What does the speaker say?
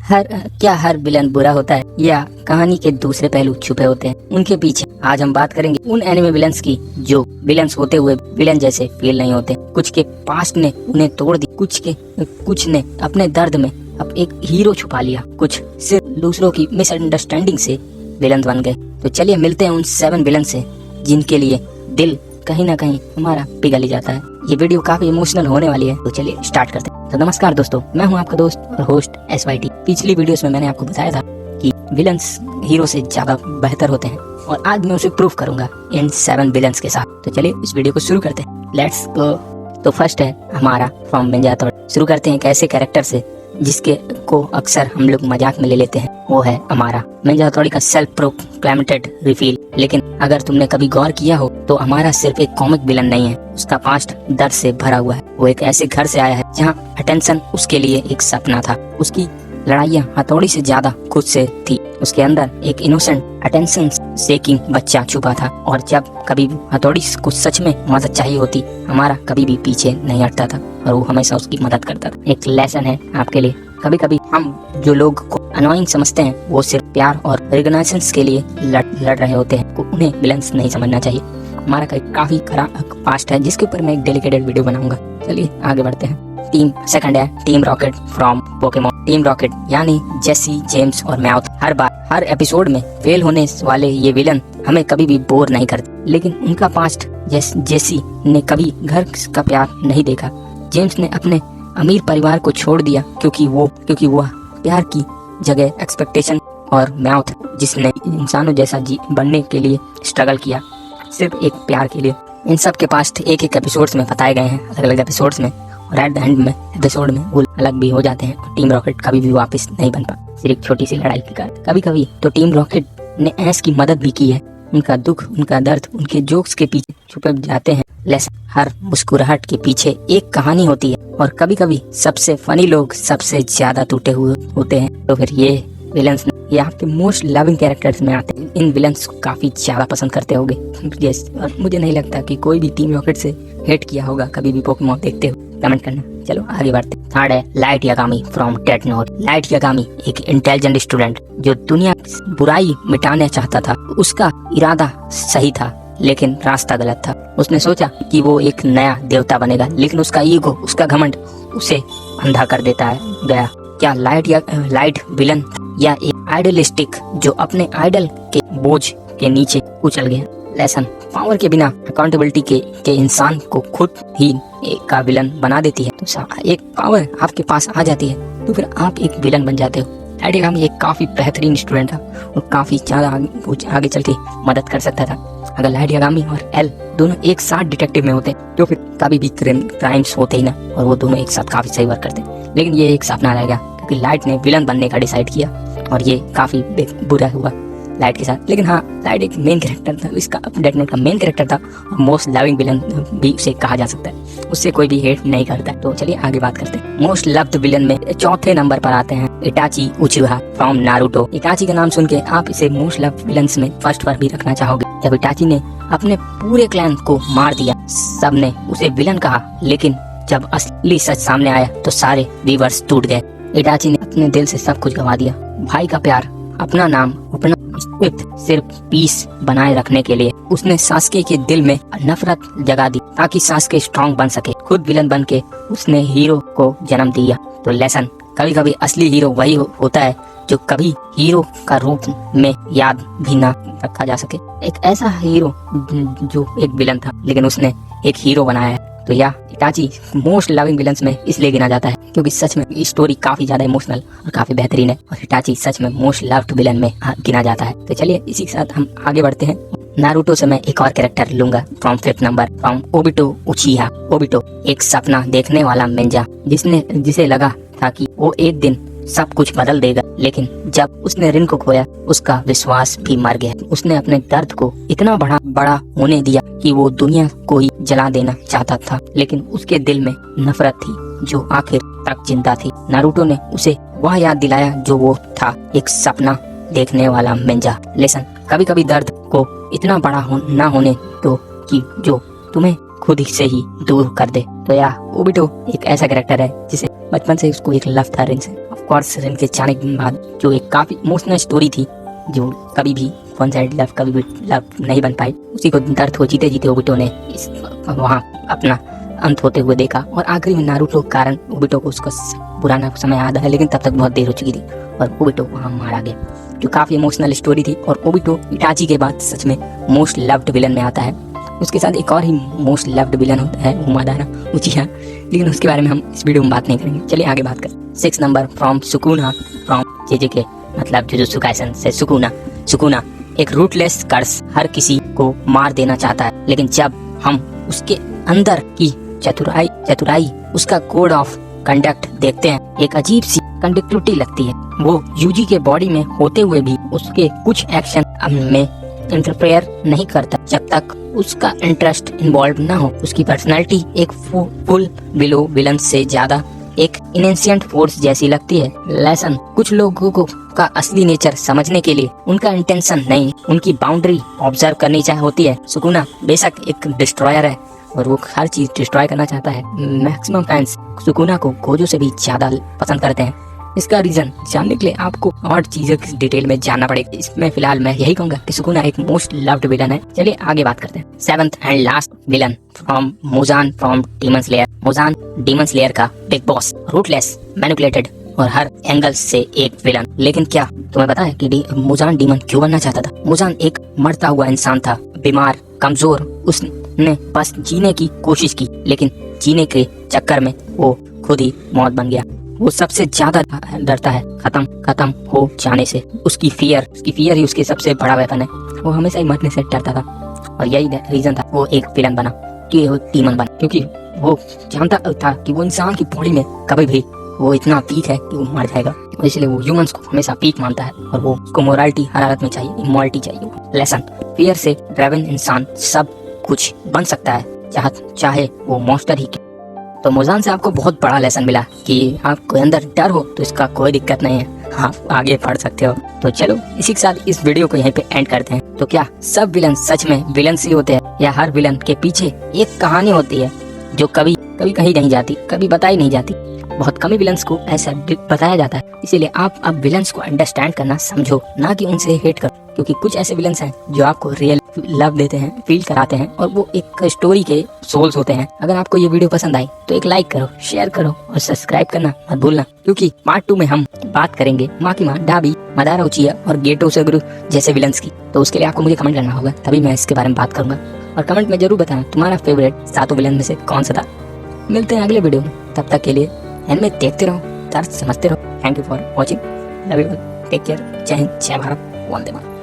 हर villain बुरा होता है या कहानी के दूसरे पहलू छुपे होते हैं उनके पीछे। आज हम बात करेंगे उन एनिमे विलन्स की जो विलन्स होते हुए विलन जैसे फील नहीं होते। कुछ के पास्ट ने उन्हें तोड़ दी, कुछ ने अपने दर्द में अब एक हीरो छुपा लिया, कुछ सिर्फ दूसरों की मिसअंडरस्टैंडिंग से विलन बन गए। तो चलिए मिलते हैं उन 7 विलन से जिनके लिए दिल कहीं ना कहीं हमारा पिघल ही जाता है। ये वीडियो काफी इमोशनल होने वाली है, तो चलिए स्टार्ट करते हैं। तो नमस्कार दोस्तों, मैं हूं आपका दोस्त और होस्ट SYT। पिछली वीडियोस में मैंने आपको बताया था कि विलन्स हीरो से ज्यादा बेहतर होते हैं और आज मैं उसे प्रूफ करूंगा इन 7 विलन्स के साथ। तो चलिए इस वीडियो को शुरू करते हैं, लेट्स गो। तो फर्स्ट है हमारा फ्रॉम मेंजा हथौड़ी। शुरू करते हैं एक ऐसे कैरेक्टर से जिसके को अक्सर हम लोग मजाक में ले लेते हैं, वो है अमारा। मेंजा हथौड़ी का सेल्फ प्रोक्लेमेटेड रिफिल। लेकिन अगर तुमने कभी गौर किया हो तो अमारा सिर्फ एक कॉमिक विलन नहीं है, उसका पास्ट दर्द से भरा हुआ है। वो एक ऐसे घर से आया है जहाँ अटेंशन उसके लिए एक सपना था। उसकी लड़ाइयाँ हथौड़ी से ज्यादा खुद से थी। उसके अंदर एक इनोसेंट अटेंशन सेकिंग बच्चा छुपा था और जब कभी हथौड़ी को सच में मदद चाहिए होती, हमारा कभी भी पीछे नहीं हटता था और वो हमेशा उसकी मदद करता था। एक लेसन है आपके लिए, कभी कभी हम जो लोग को अनोइंग समझते हैं वो सिर्फ प्यार और रिकॉग्निशंस के लिए लड़ रहे होते हैं, उन्हें विलन्स नहीं समझना चाहिए। हमारा काफी खराब पास्ट है जिसके ऊपर मैं एक डेडिकेटेड वीडियो बनाऊंगा। चलिए आगे बढ़ते हैं। सेकंड है team rocket from Pokemon. Team rocket यानी जेसी, जेम्स और मैथ। हर एपिसोड में फेल होने वाले ये विलन हमें कभी भी बोर नहीं करते। लेकिन उनका पास्ट, जेसी ने कभी घर का प्यार नहीं देखा। जेम्स ने अपने अमीर परिवार को छोड़ दिया क्योंकि वो प्यार की जगह एक्सपेक्टेशन, और मैथ जिसने इंसानों जैसा बनने के लिए स्ट्रगल किया सिर्फ एक प्यार के लिए। इन सब के पास्ट एक एपिसोड्स में बताए गए हैं, अलग अलग एपिसोड्स में, और एट द एंड में एपिसोड में वो अलग भी हो जाते हैं। टीम रॉकेट कभी भी वापस नहीं बन पाता, सिर्फ छोटी सी लड़ाई के कारण। कभी कभी तो टीम रॉकेट ने ऐस की मदद भी की है। उनका दुख, उनका दर्द, उनके जोक्स के पीछे छुपे जाते हैं लेकिन हर मुस्कुराहट के पीछे एक कहानी होती है। और कभी कभी सबसे फनी लोग सबसे ज्यादा टूटे हुए होते हैं। तो फिर ये विलन्स ये आपके मोस्ट लविंग कैरेक्टर्स में आते हैं। इन विलन्स को काफी ज्यादा पसंद करते होगे। और मुझे नहीं लगता कि कोई भी टीम रॉकेट से हेट किया होगा कभी भी पोकेमॉन देखते हो। कमेंट करना। चलो आगे बढ़ते हैं। थर्ड है light Yagami from death note. Light Yagami एक इंटेलिजेंट स्टूडेंट जो दुनिया बुराई मिटाना चाहता था। उसका इरादा सही था लेकिन रास्ता गलत था। उसने सोचा कि वो एक नया देवता बनेगा, लेकिन उसका ईगो, उसका घमंड उसे अंधा कर देता है गया। क्या लाइट विलन या एक आइडलिस्टिक जो अपने आइडल के बोझ के नीचे कुचल गया। लेसन, पावर के बिना अकाउंटेबिलिटी के इंसान को खुद ही एक का विलन बना देती है। तो एक पावर आपके पास आ जाती है तो फिर आप एक विलन बन जाते हो। लाइट यागामी एक काफी बेहतरीन स्टूडेंट था और काफी ज्यादा आगे चल के मदद कर सकता था। अगर लाइट यागामी और एल दोनों एक साथ डिटेक्टिव में होते तो फिर कभी भी क्राइम्स होते ही ना, और वो दोनों एक साथ काफी सही वर्क करते। लेकिन ये एक सपना रह गया क्योंकि लाइट ने विलन बनने का डिसाइड किया और ये काफी बुरा हुआ लाइट के साथ। लेकिन हाँ, लाइट एक मेन कैरेक्टर था, इसका डेथ नोट का मेन कैरेक्टर था और मोस्ट लविंग विलन भी उसे कहा जा सकता है। उससे कोई भी हेट नहीं करता। तो चलिए आगे बात करते हैं। मोस्ट लव्ड विलन में चौथे नंबर पर आते हैं इटाची उचिहा फ्रॉम नारुतो। इटाची का नाम सुन के आप इसे मोस्ट लव्ड विलन्स में फर्स्ट पर भी रखना चाहोगे। जब इटाची ने अपने पूरे क्लैन को मार दिया, सबने उसे विलन कहा, लेकिन जब असली सच सामने आया तो सारे व्यूअर्स टूट गए। इटाची ने अपने दिल से सब कुछ गवा दिया, भाई का प्यार, अपना नाम, अपना सिर्फ पीस बनाए रखने के लिए। उसने सास्के के दिल में नफरत जगा दी ताकि सास्के स्ट्रॉन्ग बन सके। खुद विलन बन के उसने हीरो को जन्म दिया। तो लेसन, कभी कभी असली हीरो वही होता है जो कभी हीरो का रूप में याद भी ना रखा जा सके। एक ऐसा हीरो जो एक विलन था लेकिन उसने एक हीरो बनाया है। तो यह इटाची मोस्ट लविंग विलन्स में इसलिए गिना जाता है क्योंकि सच में स्टोरी काफी ज्यादा इमोशनल और काफी बेहतरीन है और इटाची सच में मोस्ट लव्ड विलन में गिना जाता है। तो चलिए इसी के साथ हम आगे बढ़ते हैं। नारुतो से मैं एक और कैरेक्टर लूंगा from 5th number, from Obito उचिहा। Obito एक सपना देखने वाला निंजा जिसे लगा था कि वो एक दिन सब कुछ बदल देगा, लेकिन जब उसने रिन को खोया उसका विश्वास भी मर गया। उसने अपने दर्द को इतना बड़ा होने दिया कि वो दुनिया को ही जला देना चाहता था, लेकिन उसके दिल में नफरत थी जो आखिर तक जिंदा थी। नारुतो ने उसे वह याद दिलाया जो वो था, एक सपना देखने वाला निंजा। लेसन, कभी कभी दर्द को इतना बड़ा ना होने दो कि जो तुम्हें खुद से ही दूर कर दे। तो यह ओबिटो एक ऐसा कैरेक्टर है जिसे बचपन से उसको एक लव था रिन से। ऑफ कोर्स रिन के जाने के बाद जो एक काफी इमोशनल स्टोरी थी, जो कभी भी वन साइड लव कभी भी लव नहीं बन पाई, उसी को दर्द हो जीते जीते ओबिटो ने इस वहाँ अपना अंत होते हुए देखा। और आखिरी में नारुतो के कारण ओबिटो को उसका पुराना समय याद है, लेकिन तब तक बहुत देर हो चुकी थी और ओबिटो वहाँ मारा गया, जो काफी इमोशनल स्टोरी थी। और ओबिटो इटाची के बाद सच में मोस्ट लव्ड विलन में आता है। उसके साथ एक और ही मोस्ट लव्ड विलन होता है, वो मादाना उचिहा, लेकिन उसके बारे में हम इस वीडियो में बात नहीं करेंगे। चलिए आगे बात करें। 6 number from Sukuna from JJK, मतलब जुजुत्सु काइसन से सुकुना। सुकुना एक रूटलेस कर्स हर किसी को मार देना चाहता है, लेकिन जब हम उसके अंदर की चतुराई उसका कोड ऑफ कंडक्ट देखते हैं, एक अजीब सी कंडक्टिविटी लगती है। वो यूजी के बॉडी में होते हुए भी उसके कुछ एक्शन में इंटरफेयर नहीं करता जब तक उसका इंटरेस्ट इन्वॉल्व ना हो। उसकी पर्सनालिटी एक फुल बिलो विलन से ज्यादा एक इनएंशिएंट फोर्स जैसी लगती है। लेसन कुछ लोगों को का असली नेचर समझने के लिए उनका इंटेंशन नहीं, उनकी बाउंड्री ऑब्जर्व करनी चाहिए होती है। सुकुना बेशक एक डिस्ट्रॉयर है और वो हर चीज डिस्ट्रॉय करना चाहता है। मैक्सिमम फैंस सुकुना को गोजो से भी ज्यादा पसंद करते हैं। इसका रीजन जानने के लिए आपको और चीजों की डिटेल में जानना पड़ेगा। इसमें फिलहाल मैं यही कहूंगा कि सुकुना एक मोस्ट लव्ड विलन है। चलिए आगे बात करते हैं। 7th and last villain from Muzan from demon slayer. Muzan demon slayer का बिग बॉस, रूटलेस, मैनिपुलेटेड और हर एंगल से एक विलन। लेकिन क्या तुम्हें पता है कि मुजान डीमन क्यों बनना चाहता था? मुजान एक मरता हुआ इंसान था, बीमार, कमजोर। उसने बस जीने की कोशिश की, लेकिन जीने के चक्कर में वो खुद ही मौत बन गया। वो सबसे ज्यादा डरता है खत्म हो जाने से। उसकी फियर ही उसकी सबसे बड़ा वेपन है। वो हमेशा ही मरने से डरता था और यही रीजन था वो एक विलन बना, कि वो डीमन बना, क्योंकि वो जानता था कि वो इंसान की बॉडी में कभी भी वो इतना वीक है कि वो मर जाएगा। इसलिए वो ह्यूमंस को हमेशा वीक मानता है और वो उसको मोरालिटी हर हालत में चाहिए, इमोरलिटी चाहिए। लेसन फियर से ड्राइवन इंसान सब कुछ बन सकता है, चाहे वो मॉन्स्टर ही। तो मुजान से आपको बहुत बड़ा लेसन मिला कि आपको अंदर डर हो तो इसका कोई दिक्कत नहीं है, आप आगे बढ़ सकते हो। तो चलो इसी के साथ इस वीडियो को यहीं पे एंड करते हैं। तो क्या सब विलन सच में विलन ही होते हैं, या हर विलन के पीछे एक कहानी होती है जो कभी कहीं नहीं जाती, कभी बताई नहीं जाती? बहुत कम ही विलन्स को ऐसा बताया जाता है। इसीलिए आप अब विलन्स को अंडरस्टैंड करना समझो, ना कि उनसे हेट करो, क्योंकि कुछ ऐसे विलन्स हैं जो आपको रियल लव देते हैं, फील कराते हैं, और वो एक स्टोरी के सोल्स होते हैं। अगर आपको ये वीडियो पसंद आई तो एक लाइक करो, शेयर करो और सब्सक्राइब करना मत भूलना, क्योंकि पार्ट 2 में हम बात करेंगे माकिमा, डाबी, मदारा उचिहा और गेटो सेगुरु जैसे विलन्स की। तो उसके लिए आपको मुझे कमेंट करना होगा, तभी मैं इसके बारे में बात करूंगा। और कमेंट में जरूर बताना तुम्हारा फेवरेट 7 विलन में से कौन सा था। मिलते हैं अगले वीडियो में, तब तक के लिए एनिमे देखते रहो, दर्द समझते रहो। Thank you for watching, love you, take care, जय हिंद, जय भारत, वंदे मातरम।